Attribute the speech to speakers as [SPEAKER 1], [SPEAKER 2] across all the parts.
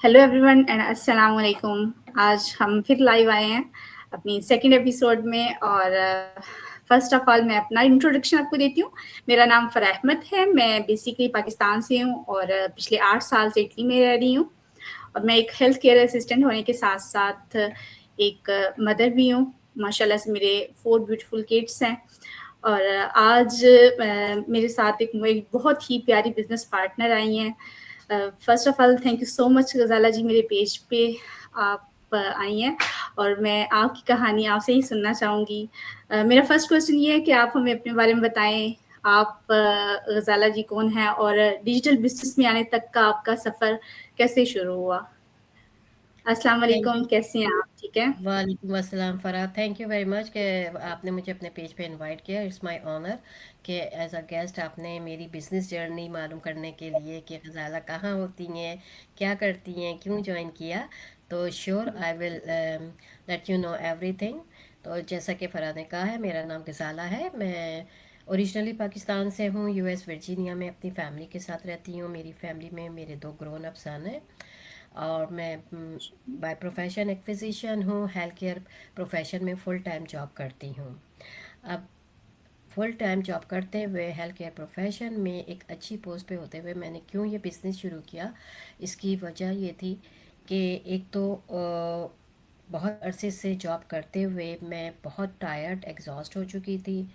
[SPEAKER 1] Hello everyone and अस्सलाम वालेकुम। आज हम फिर लाइव आए हैं अपनी सेकंड एपिसोड में और फर्स्ट ऑफ ऑल मैं अपना इंट्रोडक्शन आपको देती हूँ। मेरा नाम फ़राह अहमद है। मैं बेसिकली पाकिस्तान से हूँ और पिछले 8 साल से इटली में रह रही हूँ और मैं एक हेल्थ केयर असिस्टेंट होने के साथ-साथ एक मदर भी हूँ। माशाल्लाह से मेरे 4 ब्यूटीफुल किड्स हैं और आज मेरे साथ एक बहुत ही प्यारी बिज़नेस पार्टनर आई हैं। First of all thank you so much Gazala ji, मेरे पेज पे आप आई हैं और मैं आपकी कहानी आपसे ही सुनना चाहूँगी। मेरा फर्स्ट क्वेश्चन ये है कि आप हमें अपने बारे में बताएँ। आप गज़ाला जी कौन हैं और डिजिटल बिज़नेस में आने तक का आपका सफ़र कैसे शुरू हुआ? अस्सलाम
[SPEAKER 2] थैंक
[SPEAKER 1] वालेकुम,
[SPEAKER 2] यू।
[SPEAKER 1] कैसे हैं आप? ठीक हैं?
[SPEAKER 2] वालेकुम अस्सलाम Farah, thank you very much कि आपने मुझे अपने पेज पे इनवाइट किया। इट्स माय ऑनर कि एज अ गेस्ट आपने मेरी बिजनेस जर्नी मालूम करने के लिए कि ग़ज़ाला कहाँ होती हैं, क्या करती हैं, क्यों ज्वाइन किया। तो sure I will let you know everything. तो जैसा कि फ़राह ने कहा है, मेरा नाम ग़ज़ाला है। मैं ओरिजिनली पाकिस्तान से हूँ, यूएस वर्जीनिया में अपनी फैमिली के साथ रहती हूँ। मेरी फैमिली में मेरे 2 ग्रोन अप सन हैं और मैं बाय प्रोफेशन एक फिजिशियन हूँ। हेल्थ केयर प्रोफेशन में फुल टाइम जॉब करती हूँ। अब फुल टाइम जॉब करते हुए हेल्थ केयर प्रोफेशन में एक अच्छी पोस्ट पे होते हुए मैंने क्यों ये बिज़नेस शुरू किया, इसकी वजह ये थी कि एक तो बहुत अरसे से जॉब करते हुए मैं बहुत टायर्ड एग्जॉस्ट हो चुकी थी।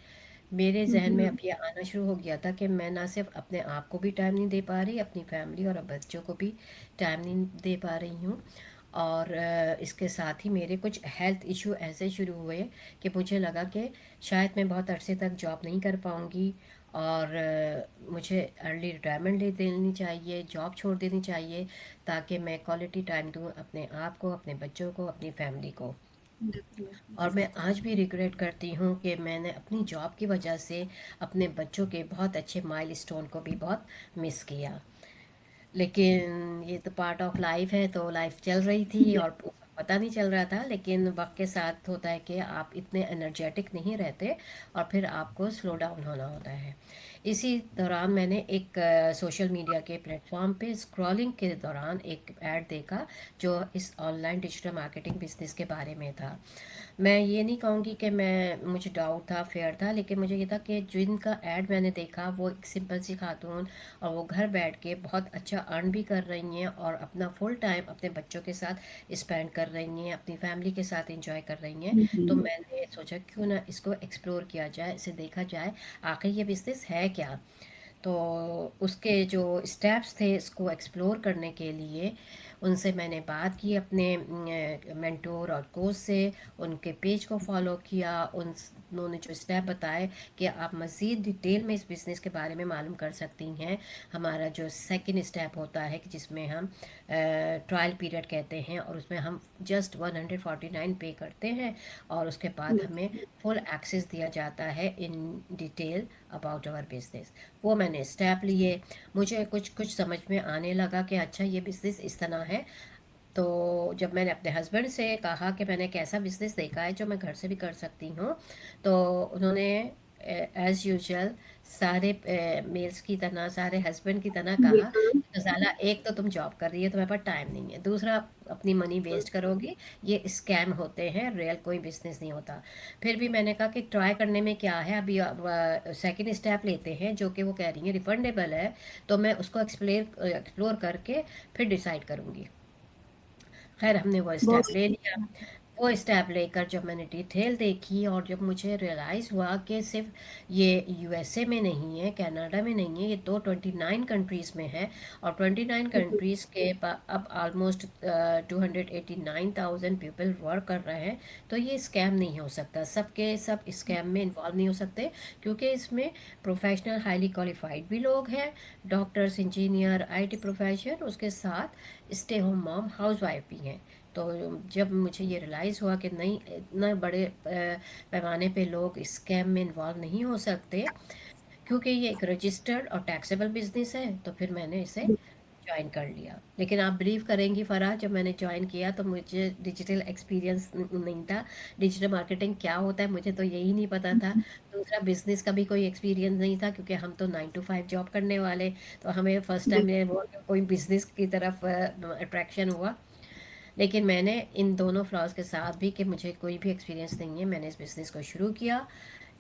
[SPEAKER 2] मेरे
[SPEAKER 1] हुँ,
[SPEAKER 2] जहन में
[SPEAKER 1] हुँ।
[SPEAKER 2] अब ये आना शुरू हो गया था कि मैं ना सिर्फ अपने आप को भी टाइम नहीं दे पा रही, अपनी फैमिली और बच्चों को भी टाइम नहीं दे पा रही हूँ। और इसके साथ ही मेरे कुछ हेल्थ इशू ऐसे शुरू हुए कि मुझे लगा कि शायद मैं बहुत अरसे तक जॉब नहीं कर पाऊँगी और मुझे अर्ली रिटायरमेंट ले लेनी चाहिए, जॉब छोड़ देनी चाहिए, ताकि मैं क्वालिटी टाइम दूँ अपने आप को, अपने बच्चों को, अपनी फैमिली को। और मैं आज भी रिग्रेट करती हूँ कि मैंने अपनी जॉब की वजह से अपने बच्चों के बहुत अच्छे माइलस्टोन को भी बहुत मिस किया। लेकिन ये तो पार्ट ऑफ लाइफ है, तो लाइफ चल रही थी और पता नहीं चल रहा था। लेकिन वक्त के साथ होता है कि आप इतने एनर्जेटिक नहीं रहते और फिर आपको स्लो डाउन होना होता है। इसी दौरान मैंने एक सोशल मीडिया के प्लेटफॉर्म पे स्क्रॉलिंग के दौरान एक ऐड देखा जो इस ऑनलाइन डिजिटल मार्केटिंग बिजनेस के बारे में था। मैं ये नहीं कहूँगी कि मैं मुझे डाउट था, फेयर था, लेकिन मुझे ये था कि जिनका ऐड मैंने देखा वो एक सिंपल सी खातून और वो घर बैठ के बहुत अच्छा अर्न भी कर रही हैं और अपना फुल टाइम अपने बच्चों के साथ स्पेंड कर रही हैं, अपनी फैमिली के साथ इंजॉय कर रही हैं।
[SPEAKER 1] हुँ,
[SPEAKER 2] तो
[SPEAKER 1] हुँ।
[SPEAKER 2] मैंने सोचा क्यों ना इसको एक्सप्लोर किया जाए, इसे देखा जाए आखिर ये बिजनेस है क्या। तो उसके जो स्टेप्स थे इसको एक्सप्लोर करने के लिए उनसे मैंने बात की, अपने मेंटोर और कोच से, उनके पेज को फॉलो किया। उन्होंने जो स्टेप बताए कि आप मज़ीद डिटेल में इस बिज़नेस के बारे में मालूम कर सकती हैं। हमारा जो सेकंड स्टेप होता है कि जिसमें हम ट्रायल पीरियड कहते हैं और उसमें हम जस्ट 149 पे करते हैं और उसके बाद हमें फुल एक्सेस दिया जाता है in detail about our business. वो मैंने स्टेप लिए। मुझे कुछ कुछ समझ में आने लगा कि अच्छा ये बिज़नेस इस तरह है। तो जब मैंने अपने हस्बैंड से कहा कि मैंने एक ऐसा बिज़नेस देखा है जो मैं घर से भी कर सकती हूँ, तो उन्होंने एज़ यूजुअल सारे मेल्स की तरह, सारे हस्बैंड की तरह कहा
[SPEAKER 1] बिल्कुल।
[SPEAKER 2] कि ज़ाला, एक तो तुम जॉब कर रही हो, तुम्हारे पास टाइम नहीं है, दूसरा अपनी मनी वेस्ट करोगी, ये स्कैम होते हैं, रियल कोई बिज़नेस नहीं होता। फिर भी मैंने कहा कि ट्राई करने में क्या है, अभी सेकंड स्टेप लेते हैं जो कि वो कह रही हैं रिफंडेबल है, तो मैं उसको एक्सप्लोर करके फिर डिसाइड करूँगी। खैर हमने वो
[SPEAKER 1] बहुत
[SPEAKER 2] स्टेप ले लिया। वो स्टेप लेकर जब मैंने डिटेल देखी और जब मुझे रियलाइज़ हुआ कि सिर्फ ये यूएसए में नहीं है, कनाडा में नहीं है, ये तो 29 कंट्रीज़ में है और 29 कंट्रीज़ के अब ऑलमोस्ट 289,000 पीपल वर्क कर रहे हैं। तो ये स्कैम नहीं हो सकता, सबके सब स्कैम में इन्वॉल्व नहीं हो सकते, क्योंकि इसमें प्रोफेशनल हाईली क्वालिफाइड भी लोग हैं, डॉक्टर्स, इंजीनियर, आईटी प्रोफेशन, उसके साथ stay home mom, house wife भी हैं। तो जब मुझे ये रियलाइज़ हुआ कि नहीं, इतना बड़े पैमाने पे लोग स्कैम में इन्वॉल्व नहीं हो सकते, क्योंकि ये एक रजिस्टर्ड और टैक्सेबल बिजनेस है, तो फिर मैंने इसे ज्वाइन कर लिया। लेकिन आप बिलीव करेंगी फराह, जब मैंने ज्वाइन किया तो मुझे डिजिटल एक्सपीरियंस नहीं था। डिजिटल मार्केटिंग क्या होता है मुझे तो यही नहीं पता था। दूसरा, बिजनेस का भी कोई एक्सपीरियंस नहीं था, क्योंकि हम तो 9 to 5 जॉब करने वाले। तो हमें फर्स्ट टाइम ये वो कोई बिजनेस की तरफ अट्रैक्शन हुआ। लेकिन मैंने इन दोनों फ्लॉज के साथ भी, कि मुझे कोई भी एक्सपीरियंस नहीं है, मैंने इस बिज़नेस को शुरू किया।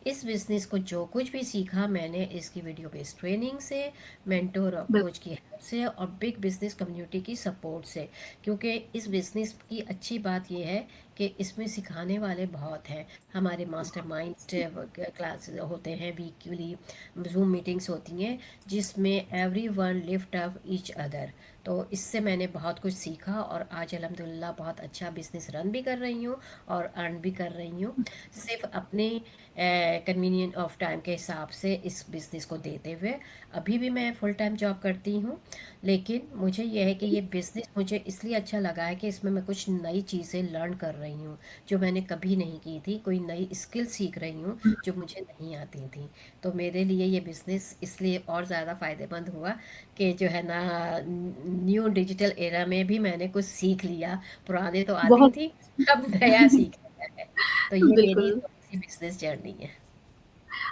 [SPEAKER 2] इस बिज़नेस को जो कुछ भी सीखा मैंने इसकी वीडियो बेस्ड ट्रेनिंग से, मेंटोर और
[SPEAKER 1] बिल्कुल।
[SPEAKER 2] कोच की हेल्प से, और बिग बिज़नेस कम्युनिटी की सपोर्ट से। क्योंकि इस बिज़नेस की अच्छी बात यह है कि इसमें सिखाने वाले बहुत हैं। हमारे मास्टरमाइंड क्लास होते हैं, वीकली जूम मीटिंग्स होती हैं, जिसमें every one lift up each other. तो इससे मैंने बहुत कुछ सीखा, और आज अल्हम्दुलिल्लाह बहुत अच्छा बिजनेस रन भी कर रही हूँ और अर्न भी कर रही हूँ, सिर्फ अपने कन्वीनियंट ऑफ टाइम के हिसाब से इस बिज़नेस को देते हुए। अभी भी मैं फुल टाइम जॉब करती हूँ, लेकिन मुझे यह है कि ये बिज़नेस मुझे इसलिए अच्छा लगा है कि इसमें मैं कुछ नई चीज़ें लर्न कर रही हूँ, जो मैंने कभी नहीं की थी। कोई नई स्किल सीख रही हूँ जो मुझे नहीं आती थी। तो मेरे लिए ये बिज़नेस इसलिए और ज़्यादा फ़ायदेमंद हुआ कि जो है ना, न्यू डिजिटल एरा में भी मैंने कुछ सीख लिया। पुराने तो आती
[SPEAKER 1] बहुत।
[SPEAKER 2] थी, अब नया सीख लिया है। तो ये मेरी
[SPEAKER 1] बिल्कुल।
[SPEAKER 2] थोड़ी सी बिजनेस जर्नी है।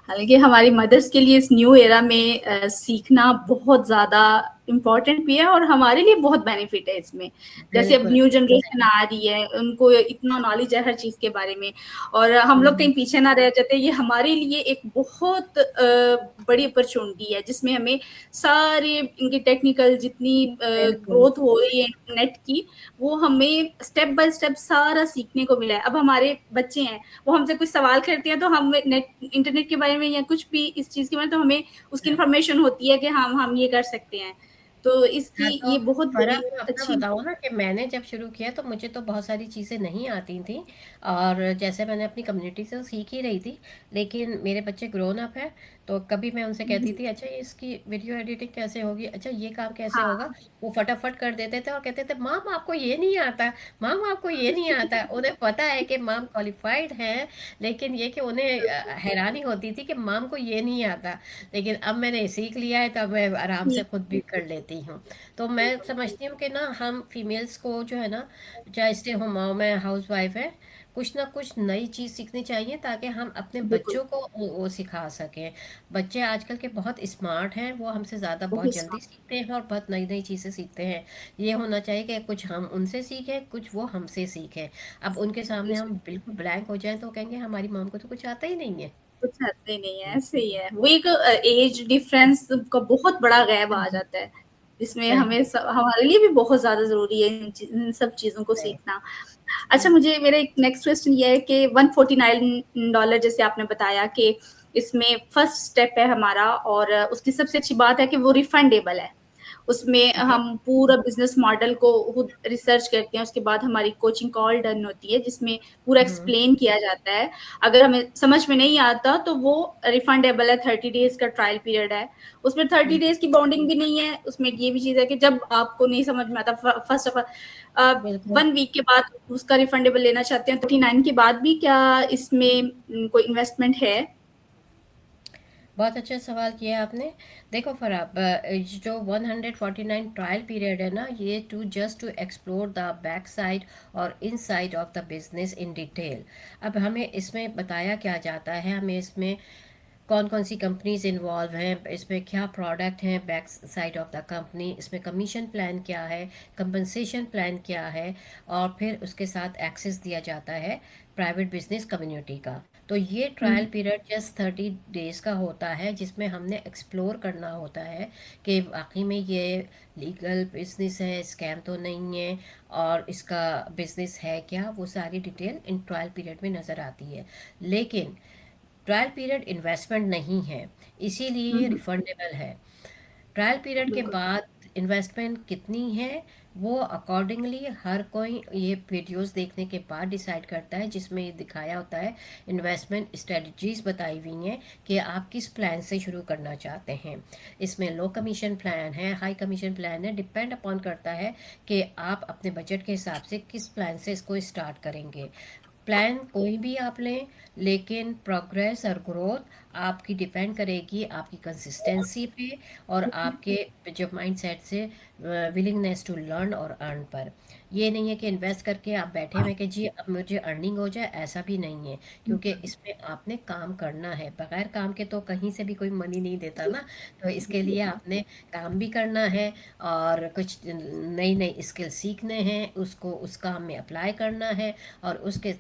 [SPEAKER 1] हालाँकि हमारी मदर्स के लिए इस न्यू एरा में सीखना बहुत ज़्यादा इम्पोर्टेंट भी है और हमारे लिए बहुत बेनिफिट है इसमें। जैसे अब
[SPEAKER 2] बिल्कुल,
[SPEAKER 1] न्यू
[SPEAKER 2] बिल्कुल
[SPEAKER 1] जनरेशन
[SPEAKER 2] सही।
[SPEAKER 1] आ रही है, उनको इतना नॉलेज है हर चीज़ के बारे में और हम लोग
[SPEAKER 2] हम्म,
[SPEAKER 1] कहीं पीछे ना रह जाते। ये हमारे लिए एक बहुत बड़ी अपॉर्च्युनिटी है जिसमें हमें सारे इनकी टेक्निकल जितनी
[SPEAKER 2] बिल्कुल।
[SPEAKER 1] ग्रोथ हो रही है इंटरनेट की, वो हमें स्टेप बाय स्टेप सारा सीखने को मिला है। अब हमारे बच्चे हैं, वो हमसे कुछ सवाल करते हैं तो हम नेट इंटरनेट के बारे में या कुछ भी इस चीज़ के बारे में, तो हमें उसकी इन्फॉर्मेशन होती है कि हम ये कर सकते हैं। तो इसकी
[SPEAKER 2] हाँ, तो
[SPEAKER 1] ये बहुत
[SPEAKER 2] फरा,
[SPEAKER 1] बड़ी
[SPEAKER 2] मैं अपना
[SPEAKER 1] अच्छी।
[SPEAKER 2] बताऊँ ना, कि मैंने जब शुरू किया तो मुझे तो बहुत सारी चीज़ें नहीं आती थी। और जैसे मैंने अपनी कम्युनिटी से तो सीख ही रही थी, लेकिन मेरे बच्चे ग्रोन अप हैं। तो कभी मैं उनसे कहती थी, अच्छा ये इसकी वीडियो एडिटिंग कैसे होगी, अच्छा ये काम कैसे होगा।
[SPEAKER 1] हाँ।
[SPEAKER 2] वो फटाफट कर देते थे और कहते थे, माम आपको ये नहीं आता, माम आपको ये नहीं आता। उन्हें पता है कि माम क्वालिफाइड हैं, लेकिन ये कि उन्हें हैरानी होती थी कि माम को ये नहीं आता। लेकिन अब मैंने सीख लिया है, तो अब मैं आराम से
[SPEAKER 1] ठीक।
[SPEAKER 2] खुद भी कर लेती हूँ। तो मैं समझती हूँ कि ना, हम फीमेल्स को जो है ना, चाहे स्टे होम मॉम है, हाउस वाइफ है, कुछ ना कुछ नई चीज़ सीखनी चाहिए, ताकि हम अपने
[SPEAKER 1] बिल्कुल।
[SPEAKER 2] बच्चों को वो सिखा सकें। बच्चे आजकल के बहुत स्मार्ट हैं, वो हमसे ज़्यादा बहुत
[SPEAKER 1] बहुत
[SPEAKER 2] जल्दी
[SPEAKER 1] स्मार्ट।
[SPEAKER 2] सीखते हैं और बहुत नई नई चीज़ें सीखते हैं। ये होना चाहिए कि कुछ हम उनसे सीखें, कुछ वो हमसे सीखें। अब उनके सामने हम बिल्कुल ब्लैंक हो जाएं तो कहेंगे हमारी मॉम को तो कुछ आता ही नहीं है।
[SPEAKER 1] कुछ हद नहीं है, सही है। वो एक एज डिफरेंस का बहुत बड़ा गैप आ
[SPEAKER 2] सही,
[SPEAKER 1] जाता है, जिसमें
[SPEAKER 2] सही,
[SPEAKER 1] हमें हमारे लिए भी बहुत ज़्यादा ज़रूरी है इन सब चीज़ों को
[SPEAKER 2] सही।
[SPEAKER 1] सीखना। अच्छा, मुझे मेरा एक नेक्स्ट क्वेश्चन ये है कि $149 जैसे आपने बताया कि इसमें फर्स्ट स्टेप है हमारा और उसकी सबसे अच्छी बात है कि वो रिफंडेबल है। उसमें
[SPEAKER 2] यस।
[SPEAKER 1] हम पूरा बिजनेस मॉडल को खुद रिसर्च करते हैं, उसके बाद हमारी कोचिंग कॉल डन होती है जिसमें पूरा
[SPEAKER 2] हम्म,
[SPEAKER 1] एक्सप्लेन किया जाता है। अगर हमें समझ में नहीं आता तो वो रिफंडेबल है, 30 डेज का ट्रायल पीरियड है। उसमें 30 डेज की बाउंडिंग भी नहीं है। उसमें ये भी चीज़ है कि जब आपको नहीं समझ में आता, फर्स्ट ऑफ ऑल
[SPEAKER 2] बिल्कुल।
[SPEAKER 1] 1 वीक के बाद उसका रिफंडेबल लेना चाहते हैं, 39 के बाद भी क्या इसमें कोई इन्वेस्टमेंट है?
[SPEAKER 2] बहुत अच्छा सवाल किया आपने। देखो फराब, जो 149 ट्रायल पीरियड है ना, ये to explore the backside और inside of the business in detail. अब हमें इसमें बताया क्या जाता है, हमें इसमें कौन कौन सी कंपनीज इन्वॉल्व हैं, इसमें क्या प्रोडक्ट हैं back side of the company, इसमें कमीशन प्लान क्या है, कंपनसेशन प्लान क्या है, और फिर उसके साथ एक्सेस दिया जाता है प्राइवेट बिजनेस कम्युनिटी का। तो ये ट्रायल पीरियड जस्ट 30 डेज का होता है, जिसमें हमने एक्सप्लोर करना होता है कि वाकई में ये लीगल बिजनेस है, स्कैम तो नहीं है, और इसका बिजनेस है क्या, वो सारी डिटेल इन ट्रायल पीरियड में नज़र आती है। लेकिन ट्रायल पीरियड इन्वेस्टमेंट नहीं है, इसीलिए ये रिफंडेबल है। ट्रायल पीरियड के
[SPEAKER 1] बिल्कुल।
[SPEAKER 2] बाद इन्वेस्टमेंट कितनी है, वो अकॉर्डिंगली हर कोई ये वीडियोस देखने के बाद डिसाइड करता है, जिसमें ये दिखाया होता है, इन्वेस्टमेंट स्ट्रेटजीज बताई हुई हैं कि आप किस प्लान से शुरू करना चाहते हैं। इसमें लो कमीशन प्लान है, हाई कमीशन प्लान है, डिपेंड अपॉन करता है कि आप अपने बजट के हिसाब से किस प्लान से इसको स्टार्ट करेंगे। प्लान कोई भी आप लें, लेकिन प्रोग्रेस और ग्रोथ आपकी डिपेंड करेगी आपकी कंसिस्टेंसी पे और आपके जो माइंडसेट से विलिंगनेस टू लर्न और अर्न पर। ये नहीं है कि इन्वेस्ट करके आप बैठे हुए कि जी अब मुझे अर्निंग हो जाए, ऐसा भी नहीं है, क्योंकि इसमें आपने काम करना है। बगैर काम के तो कहीं से भी कोई मनी नहीं देता ना। तो इसके लिए आपने काम भी करना है और कुछ नई नई स्किल सीखने हैं, उसको उस काम में अप्लाई करना है, और उसके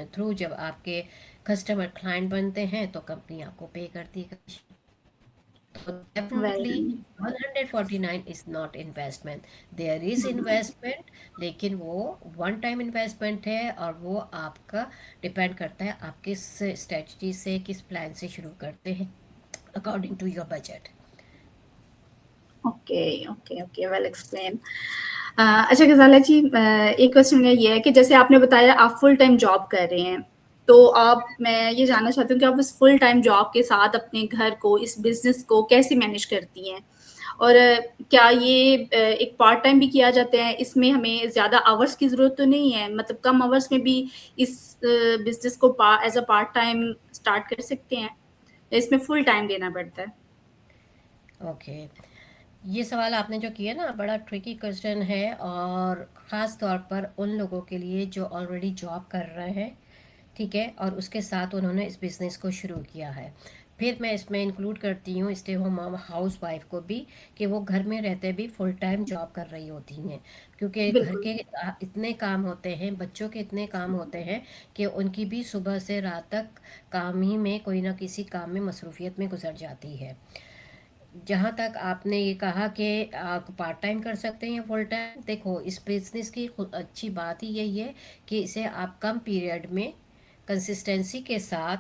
[SPEAKER 2] थ्रू जब आपके कस्टमर क्लाइंट बनते हैं तो कंपनी आपको पे करती है कमीशन। तो
[SPEAKER 1] well
[SPEAKER 2] definitely 149 is not investment, there is investment, लेकिन वो वन टाइम इन्वेस्टमेंट है और वो आपका डिपेंड करता है आप किस स्ट्रेटजी से, किस प्लान से शुरू करते हैं according to your budget.
[SPEAKER 1] Okay okay okay, well explain. अच्छा गजाला जी, एक क्वेश्चन मेरा ये है कि जैसे आपने बताया आप फुल टाइम जॉब कर रहे हैं, तो आप मैं ये जानना चाहती हूँ कि आप उस फुल टाइम जॉब के साथ अपने घर को, इस बिजनेस को कैसे मैनेज करती हैं? और क्या ये एक पार्ट टाइम भी किया जाता है? इसमें हमें ज़्यादा आवर्स की ज़रूरत तो नहीं है, मतलब कम आवर्स में भी इस बिजनेस को as a part time start कर सकते हैं, या इसमें फुल टाइम देना पड़ता है?
[SPEAKER 2] ओके, ये सवाल आपने जो किया ना बड़ा ट्रिकी क्वेश्चन है, और ख़ास तौर पर उन लोगों के लिए जो ऑलरेडी जॉब कर रहे हैं, ठीक है, और उसके साथ उन्होंने इस बिज़नेस को शुरू किया है। फिर मैं इसमें इंक्लूड करती हूँ स्टे होम हाउस वाइफ को भी, कि वो घर में रहते भी फुल टाइम जॉब कर रही होती हैं, क्योंकि घर
[SPEAKER 1] बिल्कुल।
[SPEAKER 2] के इतने काम होते हैं, बच्चों के इतने काम होते हैं कि उनकी भी सुबह से रात तक काम ही में, कोई ना किसी काम में मसरूफियत में गुजर जाती है। जहाँ तक आपने ये कहा कि आप पार्ट टाइम कर सकते हैं या फुल टाइम, देखो इस बिजनेस की अच्छी बात ही यही है कि इसे आप कम पीरियड में कंसिस्टेंसी के साथ,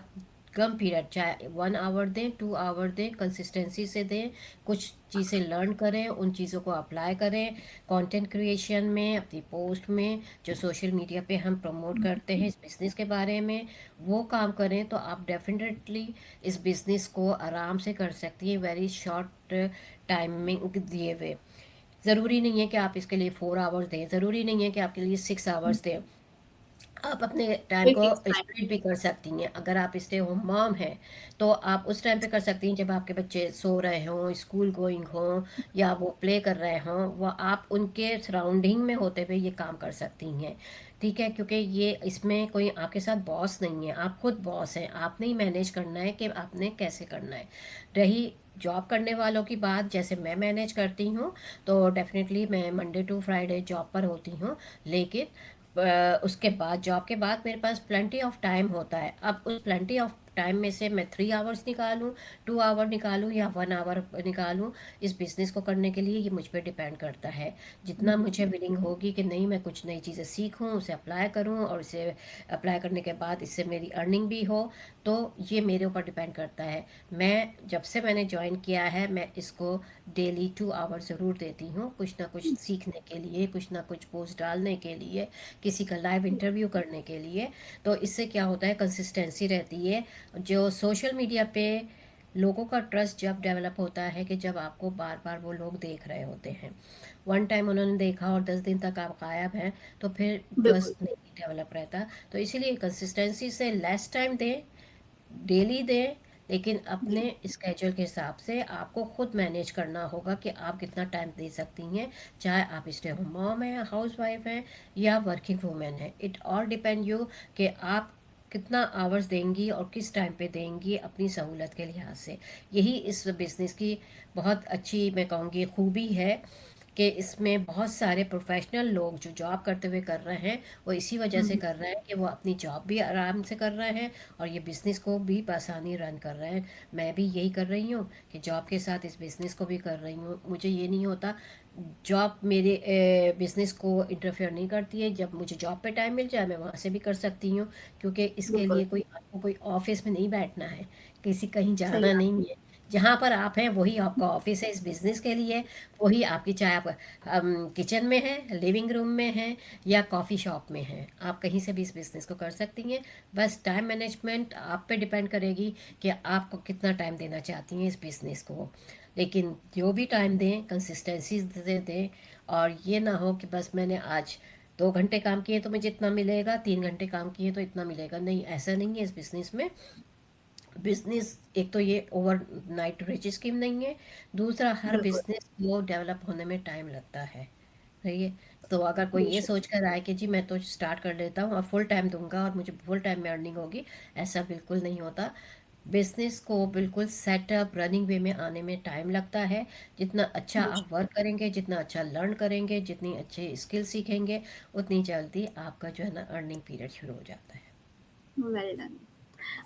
[SPEAKER 2] कम पीरियड चाहे 1 आवर दें 2 आवर दें, कंसिस्टेंसी से दें, कुछ चीज़ें लर्न करें, उन चीज़ों को अप्लाई करें कंटेंट क्रिएशन में, अपनी पोस्ट में, जो सोशल मीडिया पे हम प्रमोट करते हैं इस बिज़नेस के बारे में, वो काम करें तो आप डेफिनेटली इस बिज़नेस को आराम से कर सकती हैं वेरी शॉर्ट टाइमिंग दिए हुए। ज़रूरी नहीं है कि आप इसके लिए 4 आवर्स दें, ज़रूरी नहीं है कि आपके लिए 6 आवर्स दें। आप अपने टाइम
[SPEAKER 1] इट
[SPEAKER 2] को
[SPEAKER 1] टेक्स टाइम।
[SPEAKER 2] स्प्लिट भी कर सकती हैं। अगर आप स्टे होम मॉम हैं तो आप उस टाइम पे कर सकती हैं जब आपके बच्चे सो रहे हों, स्कूल गोइंग हों, या वो प्ले कर रहे हों, वो आप उनके सराउंडिंग में होते हुए ये काम कर सकती हैं। ठीक है, क्योंकि ये इसमें कोई आपके साथ बॉस नहीं है, आप खुद बॉस हैं, आपने ही मैनेज करना है कि आपने कैसे करना है। रही जॉब करने वालों की बात, जैसे मैं मैनेज करती हूँ, तो डेफिनेटली मैं मंडे टू फ्राइडे जॉब पर होती हूँ, लेकिन उसके बाद जॉब के बाद मेरे पास प्लेंटी ऑफ टाइम होता है। अब उस प्लेंटी ऑफ टाइम में से मैं 3 आवर्स निकालूं, 2 आवर निकालूं या 1 आवर निकालूं, इस बिज़नेस को करने के लिए ये मुझ पर डिपेंड करता है। जितना मुझे विलिंग होगी कि नहीं मैं कुछ नई चीज़ें सीखूं, उसे अप्लाई करूं, और इसे अप्लाई करने के बाद इससे मेरी अर्निंग भी हो, तो ये मेरे ऊपर डिपेंड करता है। मैं जब से मैंने ज्वाइन किया है मैं इसको डेली 2 आवर ज़रूर देती हूँ, कुछ ना कुछ सीखने के लिए, कुछ ना कुछ पोस्ट डालने के लिए, किसी का लाइव इंटरव्यू करने के लिए। तो इससे क्या होता है, कंसिस्टेंसी रहती है। जो सोशल मीडिया पे लोगों का ट्रस्ट जब डेवलप होता है कि जब आपको बार बार वो लोग देख रहे होते हैं। वन टाइम उन्होंने देखा और 10 दिन तक आप गायब हैं, तो फिर
[SPEAKER 1] बिल्कुल।
[SPEAKER 2] ट्रस्ट नहीं डेवलप रहता। तो इसीलिए कंसिस्टेंसी से लेस टाइम दें, डेली दें, लेकिन अपने
[SPEAKER 1] जी।
[SPEAKER 2] स्केड्यूल के हिसाब से आपको खुद मैनेज करना होगा कि आप कितना टाइम दे सकती हैं, चाहे आप स्टे होम मॉम हैं, हाउस वाइफ हैं, या वर्किंग वूमेन है। इट ऑल डिपेंड यू कि आप कितना आवर्स देंगी और किस टाइम पे देंगी अपनी सहूलत के लिहाज से। यही इस बिज़नेस की बहुत अच्छी मैं कहूँगी खूबी है, कि इसमें बहुत सारे प्रोफेशनल लोग जो जॉब करते हुए कर रहे हैं, वो इसी वजह से कर रहे हैं कि वो अपनी जॉब भी आराम से कर रहे हैं और ये बिज़नेस को भी बआसानी रन कर रहे हैं। मैं भी यही कर रही हूँ कि जॉब के साथ इस बिज़नेस को भी कर रही हूँ। मुझे ये नहीं होता, जॉब मेरे बिज़नेस को इंटरफेयर नहीं करती है। जब मुझे जॉब पे टाइम मिल जाए मैं वहाँ से भी कर सकती हूँ, क्योंकि इसके
[SPEAKER 1] बिल्कुल।
[SPEAKER 2] लिए कोई आपको कोई ऑफिस में नहीं बैठना है, किसी कहीं
[SPEAKER 1] सही
[SPEAKER 2] जाना
[SPEAKER 1] बात।
[SPEAKER 2] नहीं है। जहाँ पर आप हैं वही आपका ऑफिस है इस बिज़नेस के लिए। वही आपकी, चाहे आप किचन में हैं, लिविंग रूम में हैं, या कॉफ़ी शॉप में हैं, आप कहीं से भी इस बिज़नेस को कर सकती हैं। बस टाइम मैनेजमेंट आप पे डिपेंड करेगी कि आपको कितना टाइम देना चाहती हैं इस बिज़नेस को। लेकिन जो भी टाइम दें कंसिस्टेंसी से दें, और ये ना हो कि बस मैंने आज 2 घंटे काम किए तो मुझे इतना मिलेगा, 3 घंटे काम किए तो इतना मिलेगा, नहीं, ऐसा नहीं है इस बिज़नेस में। बिजनेस एक तो ये ओवरनाइट रिच स्कीम नहीं है, दूसरा हर
[SPEAKER 1] बिल्कुल,
[SPEAKER 2] बिजनेस को डेवलप होने में टाइम लगता है। सही है। तो अगर कोई ये
[SPEAKER 1] बेशक।
[SPEAKER 2] सोच कर आए कि जी मैं तो स्टार्ट कर लेता हूँ और फुल टाइम दूंगा और मुझे फुल टाइम में अर्निंग होगी, ऐसा बिल्कुल नहीं होता। बिजनेस को बिल्कुल सेटअप रनिंग वे में आने में टाइम लगता है। जितना अच्छा
[SPEAKER 1] बेशक,
[SPEAKER 2] आप वर्क करेंगे, जितना अच्छा लर्न करेंगे, जितनी अच्छे स्किल सीखेंगे, उतनी जल्दी आपका जो है ना अर्निंग पीरियड शुरू हो जाता है।
[SPEAKER 1] Well done.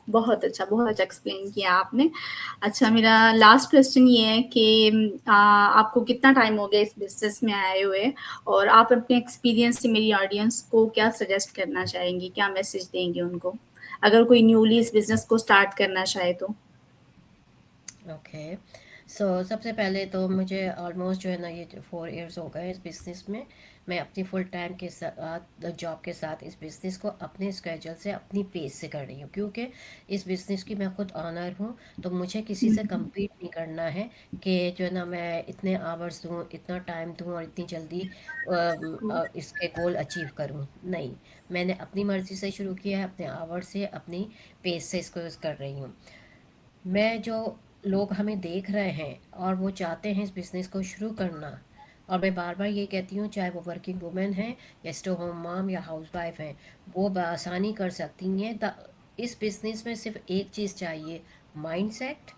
[SPEAKER 1] बहुत अच्छा एक्सप्लेन किया आपने। अच्छा, मेरा लास्ट क्वेश्चन ये है कि आपको कितना टाइम हो गया इस बिज़नेस में आए हुए? और आप अपने एक्सपीरियंस से मेरी ऑडियंस को क्या सजेस्ट करना चाहेंगी? क्या मैसेज देंगे उनको? अगर कोई न्यूली इस बिज़नेस को स्टार्ट करना चाहे तो?
[SPEAKER 2] ओके। सो सबसे पहले तो मुझे ऑलमोस्ट जो है ना ये 4 इयर्स हो गए इस बिज़नेस में। मैं अपनी फुल टाइम के साथ जॉब के साथ इस बिज़नेस को अपने स्केड्यूल से अपनी पेस से कर रही हूँ, क्योंकि इस बिज़नेस की मैं खुद ऑनर हूँ। तो मुझे किसी से
[SPEAKER 1] हुँ,
[SPEAKER 2] compete नहीं करना है कि जो है ना मैं इतने आवर्स दूँ, इतना टाइम दूँ और इतनी जल्दी
[SPEAKER 1] हुँ,
[SPEAKER 2] इसके गोल अचीव करूँ। नहीं, मैंने अपनी मर्ज़ी से शुरू किया है, अपने आवर्स से, अपनी पेस से इसको कर रही हूँ। मैं जो लोग हमें देख रहे हैं और वो चाहते हैं इस बिजनेस को शुरू करना, और मैं बार बार ये कहती हूँ, चाहे वो वर्किंग वुमेन है या स्टे होम मॉम या हाउस वाइफ हैं, वो बआसानी कर सकती हैं। इस बिजनेस में सिर्फ एक चीज़ चाहिए, माइंडसेट,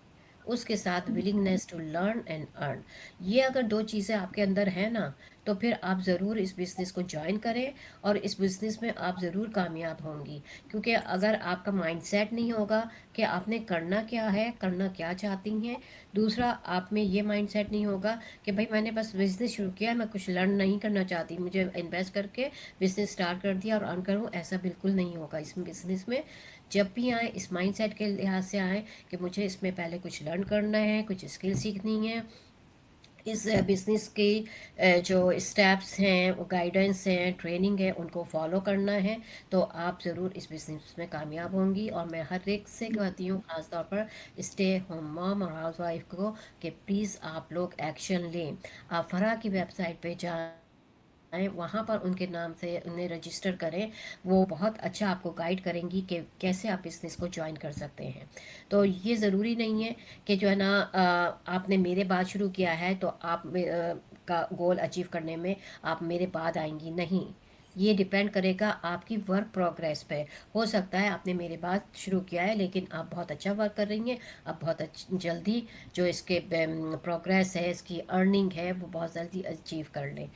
[SPEAKER 2] उसके साथ willingness to learn and earn. ये अगर दो चीज़ें आपके अंदर है ना, तो फिर आप ज़रूर इस बिज़नेस को ज्वाइन करें और इस बिज़नेस में आप ज़रूर कामयाब होंगी। क्योंकि अगर आपका माइंडसेट नहीं होगा कि आपने करना क्या है, करना क्या चाहती हैं, दूसरा आप में ये माइंडसेट नहीं होगा कि भाई मैंने बस बिज़नेस शुरू किया है, मैं कुछ लर्न नहीं करना चाहती, मुझे इन्वेस्ट करके बिज़नेस स्टार्ट कर दिया और अर्न करूँ, ऐसा बिल्कुल नहीं होगा इस बिज़नेस में। जब भी आए इस माइंडसेट के लिहाज से आए कि मुझे इसमें पहले कुछ लर्न करना है, कुछ स्किल सीखनी है, इस बिजनेस के जो स्टेप्स हैं, वो गाइडेंस हैं, ट्रेनिंग है, उनको फॉलो करना है, तो आप ज़रूर इस बिजनेस में कामयाब होंगी। और मैं हर एक से कहती हूँ, ख़ासतौर पर स्टे होम मॉम और हाउस वाइफ को, कि प्लीज़ आप लोग एक्शन लें। आप फरा की वेबसाइट पे जाएं, वहाँ पर उनके नाम से उन्हें रजिस्टर करें। वो बहुत अच्छा आपको गाइड करेंगी कि कैसे आप बिज़नेस को ज्वाइन कर सकते हैं। तो ये ज़रूरी नहीं है कि जो है ना आपने मेरे बाद शुरू किया है तो आप का गोल अचीव करने में आप मेरे बाद आएंगी, नहीं। ये डिपेंड करेगा आपकी वर्क प्रोग्रेस पे। हो सकता है आपने मेरे बाद शुरू किया है लेकिन आप बहुत अच्छा वर्क कर रही हैं, आप बहुत जल्दी जो इसके प्रोग्रेस है, इसकी अर्निंग है, वो बहुत जल्दी अचीव कर लें।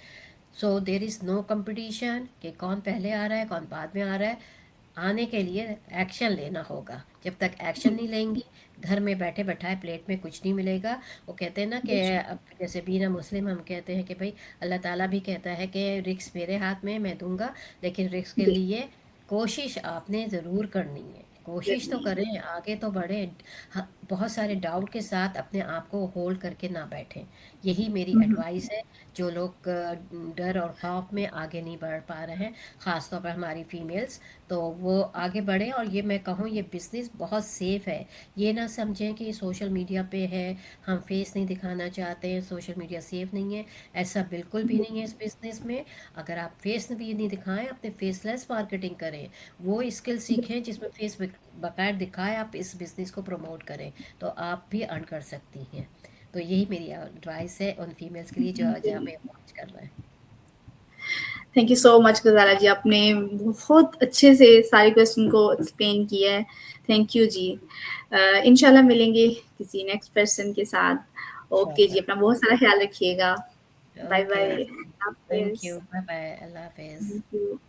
[SPEAKER 2] सो देर इज़ नो कंपटीशन कि कौन पहले आ रहा है, कौन बाद में आ रहा है। आने के लिए एक्शन लेना होगा। जब तक एक्शन नहीं लेंगी, घर में बैठे बैठाए प्लेट में कुछ नहीं मिलेगा। वो कहते हैं ना कि
[SPEAKER 1] बेशक,
[SPEAKER 2] अब जैसे बीना मुस्लिम हम कहते हैं कि भाई अल्लाह ताला भी कहता है कि रिस्क मेरे हाथ में है, मैं दूंगा, लेकिन रिस्क के
[SPEAKER 1] बेशक,
[SPEAKER 2] लिए कोशिश आपने ज़रूर करनी है। कोशिश तो
[SPEAKER 1] करनी है।
[SPEAKER 2] करें, आगे तो बढ़े। बहुत सारे डाउट के साथ अपने आप को होल्ड करके ना बैठें। यही मेरी
[SPEAKER 1] हुँ, हुँ,
[SPEAKER 2] एडवाइस है। जो लोग डर और खौफ में आगे नहीं बढ़ पा रहे हैं, ख़ासतौर पर हमारी फीमेल्स, तो वो आगे बढ़े। और ये मैं कहूँ, ये बिज़नेस बहुत सेफ़ है। ये ना समझें कि सोशल मीडिया पे है, हम फेस नहीं दिखाना चाहते हैं, सोशल मीडिया सेफ़ नहीं है। ऐसा बिल्कुल भी नहीं है इस बिज़नेस में। अगर आप फेस भी नहीं दिखाएं, अपने फेसलेस मार्केटिंग करें, वो स्किल सीखें जिसमें फेस बकायदा दिखाए, आप इस बिज़नेस को प्रमोट करें, तो आप भी अर्न कर सकती हैं। तो यही मेरी एडवाइस है उन फीमेल्स के लिए जो आज
[SPEAKER 1] जी।
[SPEAKER 2] हमें वॉच कर रहे हैं।
[SPEAKER 1] Thank you so much Gazala ji, आपने बहुत अच्छे से सारे क्वेश्चन को एक्सप्लेन किया है। थैंक यू जी। इंशाल्लाह मिलेंगे किसी नेक्स्ट पर्सन के साथ। ओके जी,
[SPEAKER 2] इंशाल्लाह।
[SPEAKER 1] अपना बहुत सारा ख़्याल रखिएगा।
[SPEAKER 2] Okay,
[SPEAKER 1] bye-bye.
[SPEAKER 2] थैंक
[SPEAKER 1] हाफ़िज़।
[SPEAKER 2] यू, बाय बाय, अल्लाह हाफिज़।
[SPEAKER 1] Thank you.